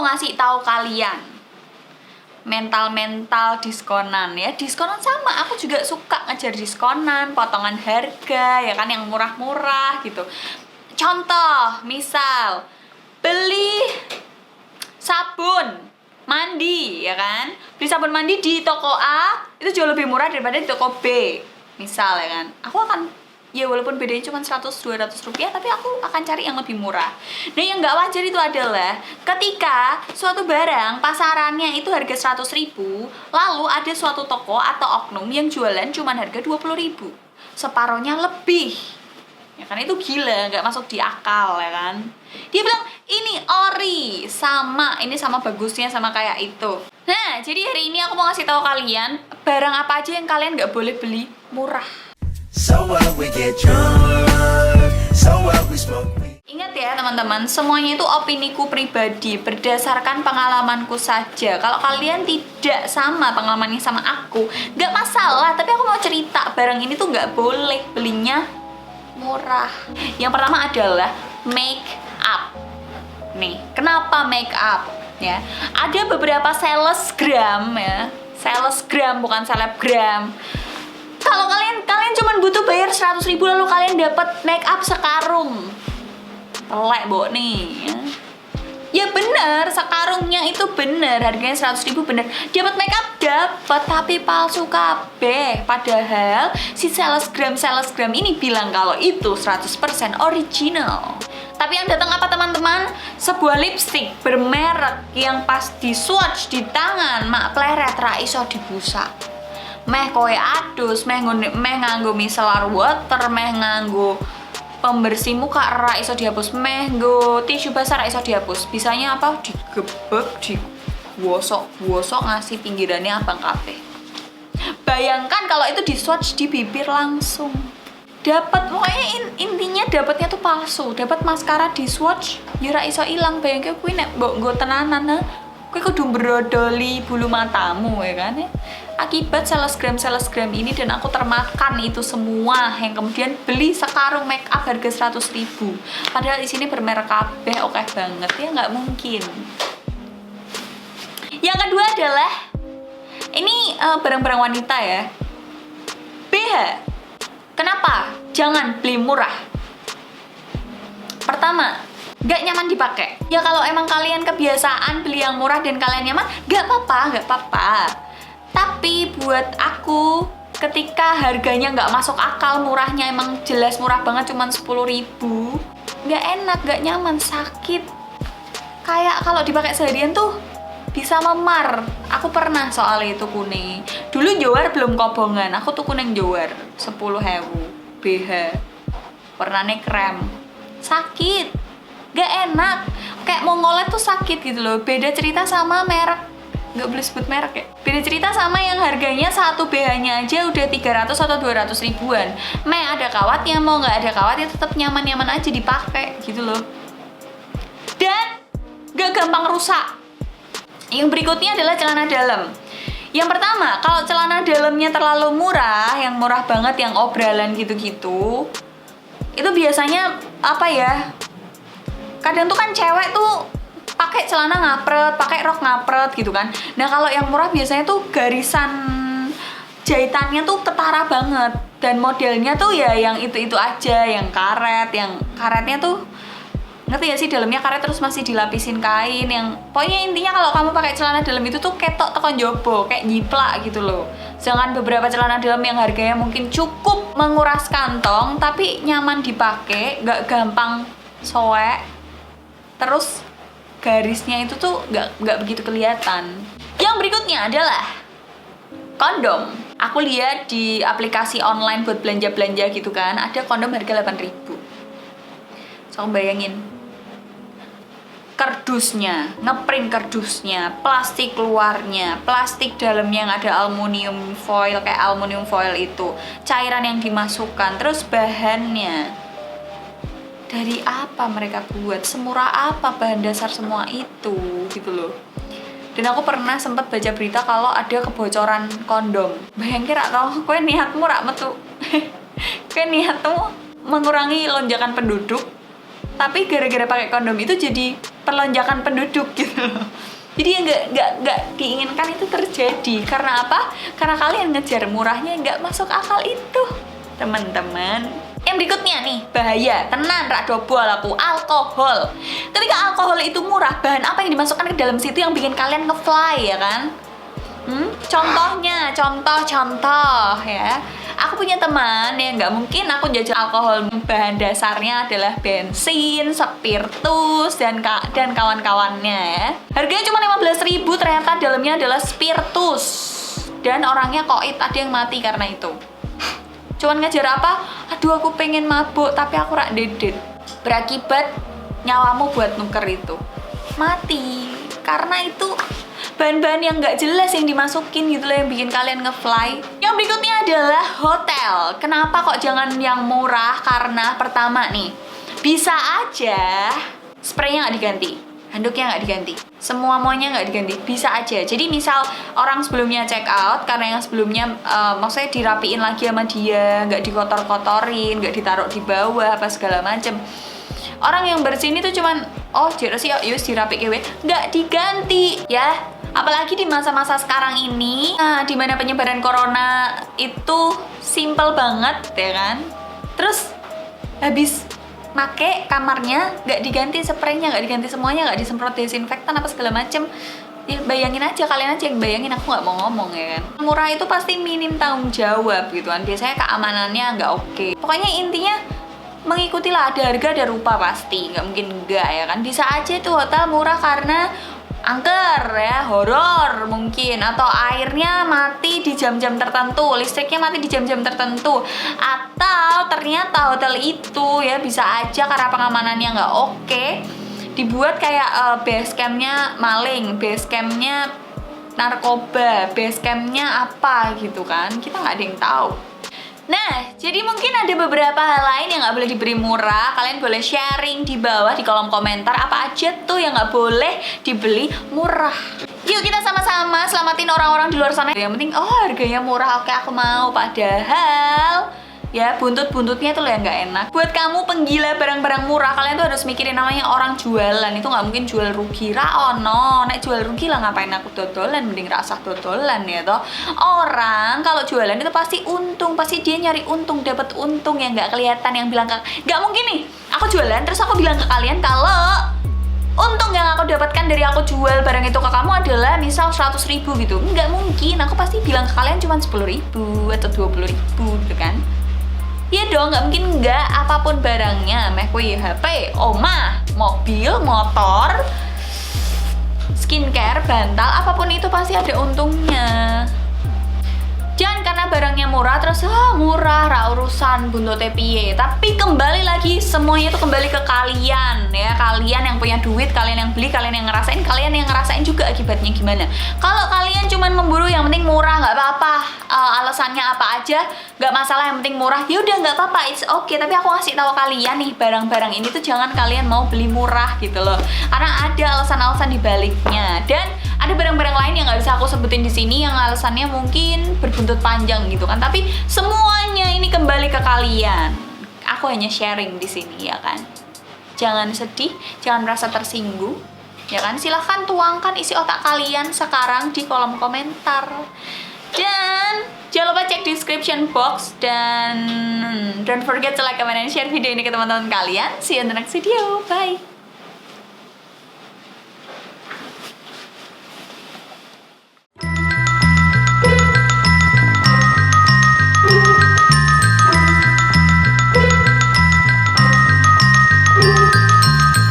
ngasih tahu kalian mental diskonan ya. Diskonan sama, aku juga suka ngejar diskonan, potongan harga ya kan, yang murah-murah gitu. Contoh, misal beli sabun mandi ya kan, beli sabun mandi di toko A itu jauh lebih murah daripada di toko B misal ya kan, aku akan ya walaupun bedanya cuma 100-200 rupiah, tapi aku akan cari yang lebih murah. Nah yang nggak wajar itu adalah ketika suatu barang pasarannya itu harga 100.000, lalu ada suatu toko atau oknum yang jualan cuma harga 20.000, separohnya lebih ya kan. Itu gila, nggak masuk di akal ya kan. Dia bilang ini ori, sama ini sama bagusnya sama kayak itu. Nah jadi hari ini aku mau ngasih tahu kalian barang apa aja yang kalian nggak boleh beli murah. So what we get drunk, so what we smoke weed. Ingat ya teman-teman, semuanya itu opiniku pribadi, berdasarkan pengalamanku saja. Kalau kalian tidak sama pengalamannya sama aku, nggak masalah. Tapi aku mau cerita, barang ini tuh nggak boleh belinya murah. Yang pertama adalah make up. Nih, kenapa make up? Ya, ada beberapa salesgram ya, salesgram bukan selebgram. Kalau kalian cuma butuh bayar 100.000 lalu kalian dapat make up sekarung, telek bo nih ya bener, sekarungnya itu bener harganya 100.000 bener, dapat make up dapat, tapi palsu kabeh. Padahal si salesgram ini bilang kalau itu 100% original. Tapi yang datang apa teman-teman? Sebuah lipstick bermerek yang pas di swatch di tangan mak pleret ra iso dibusak. Meh kowe adus, meh nganggo micellar water, meh nganggo pembersih muka ra iso dihapus, meh nggo tisu basah ra iso dihapus. Bisanya apa? Digebek, digosok ngasih pinggirannya abang kabeh. Bayangkan kalau itu di swatch di bibir langsung. Dapat pokoknya intinya dapatnya tuh palsu. Dapat maskara di swatch ya ra iso ilang. Bayangke kuwi nek mbok nggo tenanan ha. Kuwi kudu brodoli bulu matamu ya kan ya. Akibat salesgram ini dan aku termakan itu semua, yang kemudian beli sekarung make up harga 100.000. Padahal di sini bermerek kabeh, oke banget ya, nggak mungkin. Yang kedua adalah ini barang-barang wanita ya. BH. Kenapa? Jangan beli murah. Pertama, nggak nyaman dipakai. Ya kalau emang kalian kebiasaan beli yang murah dan kalian nyaman, nggak apa-apa. Tapi buat aku, ketika harganya nggak masuk akal, murahnya emang jelas murah banget, cuman 10.000, nggak enak, nggak nyaman, sakit. Kayak kalau dipakai seharian tuh bisa memar. Aku pernah soal itu kuning. Dulu Jowar belum kobongan, aku tuh kuning Jowar 10.000 BH. Warnanya krem. Sakit. Nggak enak. Kayak mau ngolet tuh sakit gitu loh. Beda cerita sama merek, nggak boleh sebut merek ya. Beda cerita sama yang harganya satu BH-nya aja udah 300 atau 200 ribuan. Meh ada kawatnya, mau nggak ada kawatnya tetap nyaman-nyaman aja dipakai gitu loh. Dan nggak gampang rusak. Yang berikutnya adalah celana dalam. Yang pertama, kalau celana dalamnya terlalu murah, yang murah banget, yang obralan gitu-gitu, itu biasanya apa ya? Kadang tuh kan cewek tuh pakai celana ngapret, pakai rok ngapret gitu kan. Nah kalau yang murah biasanya tuh garisan jahitannya tuh ketara banget, dan modelnya tuh ya yang itu aja, yang karetnya tuh, ngerti gak sih, dalamnya karet terus masih dilapisin kain, yang pokoknya intinya kalau kamu pakai celana dalam itu tuh ketok tekan jobo, kayak jiplak gitu loh. Sedangkan beberapa celana dalam yang harganya mungkin cukup menguras kantong tapi nyaman dipakai, nggak gampang soek, terus garisnya itu tuh nggak begitu kelihatan. Yang berikutnya adalah kondom. Aku lihat di aplikasi online buat belanja-belanja gitu kan, ada kondom harga 8.000. So bayangin, kardusnya, ngeprint kardusnya, plastik luarnya, plastik dalamnya yang ada aluminium foil, kayak aluminium foil itu, cairan yang dimasukkan, terus bahannya dari apa mereka buat, semurah apa bahan dasar semua itu gitu loh. Dan aku pernah sempat baca berita kalau ada kebocoran kondom. Bayangin atau kowe niatmu rak metu kowe niatmu mengurangi lonjakan penduduk, tapi gara-gara pakai kondom itu jadi perlonjakan penduduk gitu loh. Jadi ya nggak diinginkan itu terjadi. Karena apa? Karena kalian ngejar murahnya nggak masuk akal itu, teman-teman. Yang berikutnya nih, bahaya, tenan, rak dobol aku, alkohol. Ketika alkohol itu murah, bahan apa yang dimasukkan ke dalam situ yang bikin kalian nge-fly ya kan? Contohnya, contoh ya. Aku punya teman yang nggak mungkin aku jajal alkohol. Bahan dasarnya adalah bensin, spiritus, dan kawan-kawannya ya. Harganya cuma 15.000, ternyata dalamnya adalah spiritus. Dan orangnya koit, ada yang mati karena itu. Cuman ngejar apa? Aduh aku pengen mabuk tapi aku rak dedet. Berakibat nyawamu buat nuker itu mati. Karena itu bahan-bahan yang nggak jelas yang dimasukin gitu loh yang bikin kalian nge-fly. Yang berikutnya adalah hotel. Kenapa kok jangan yang murah? Karena pertama nih, bisa aja spraynya nggak diganti, handuknya nggak diganti, semua maunya nggak diganti, bisa aja. Jadi misal orang sebelumnya check out karena yang sebelumnya maksudnya dirapiin lagi sama dia, nggak dikotor-kotorin, nggak ditaruh di bawah apa segala macem. Orang yang bersihin itu cuman jero sih yus dirapi kewe, nggak diganti ya. Apalagi di masa-masa sekarang ini, di mana penyebaran corona itu simple banget ya kan. Terus habis make kamarnya nggak diganti spraynya, nggak diganti semuanya, nggak disemprot desinfektan apa segala macem. Ya bayangin aja, kalian aja yang bayangin, aku nggak mau ngomong ya kan. Murah itu pasti minim tanggung jawab gitu kan. Biasanya keamanannya nggak oke. Pokoknya intinya mengikutilah, ada harga ada rupa pasti, nggak mungkin enggak ya kan. Bisa aja itu hotel murah karena angker ya, horor mungkin, atau airnya mati di jam-jam tertentu, listriknya mati di jam-jam tertentu, atau ternyata hotel itu ya bisa aja karena pengamanannya nggak oke, dibuat kayak base campnya maling, base campnya narkoba, base campnya apa gitu kan, kita nggak ada yang tahu. Nah, jadi mungkin ada beberapa hal lain yang nggak boleh diberi murah. Kalian boleh sharing di bawah di kolom komentar apa aja tuh yang nggak boleh dibeli murah. Yuk kita sama-sama selamatin orang-orang di luar sana. Yang penting, harganya murah, oke aku mau. Padahal ya buntut-buntutnya tuh yang nggak enak. Buat kamu penggila barang-barang murah, kalian tuh harus mikirin namanya orang jualan. Itu nggak mungkin jual rugi. Nek jual rugi lah ngapain aku dodolan, mending rasah dodolan ya toh. Orang kalau jualan itu pasti untung, pasti dia nyari untung, dapat untung yang nggak kelihatan, yang bilang nggak mungkin nih aku jualan terus aku bilang ke kalian kalau untung yang aku dapatkan dari aku jual barang itu ke kamu adalah misal 100.000 gitu. Nggak mungkin, aku pasti bilang ke kalian cuma 10.000 atau 20.000 gitu kan. Iya dong, nggak mungkin nggak. Apapun barangnya, meh kuwi HP, omah, mobil, motor, skincare, bantal, apapun itu pasti ada untungnya. Jangan karena barangnya murah terus murah, ra urusan buntute piye. Tapi kembali lagi semuanya itu kembali ke kalian ya. Kalian yang punya duit, kalian yang beli, kalian yang ngerasain juga akibatnya gimana. Kalau kalian cuman memburu yang penting murah nggak apa-apa, alasannya apa aja nggak masalah, yang penting murah, ya udah nggak apa-apa, it's okay. Tapi aku ngasih tahu kalian nih, barang-barang ini tuh jangan kalian mau beli murah gitu loh, karena ada alasan-alasan di baliknya. Dan ada barang-barang lain yang nggak bisa aku sebutin di sini yang alasannya mungkin berbuntut panjang gitu kan. Tapi semuanya ini kembali ke kalian. Aku hanya sharing di sini ya kan. Jangan sedih, jangan merasa tersinggung. Ya kan, silahkan tuangkan isi otak kalian sekarang di kolom komentar. Dan jangan lupa cek description box. Dan don't forget to like, comment, and share video ini ke teman-teman kalian. See you in the next video. Bye.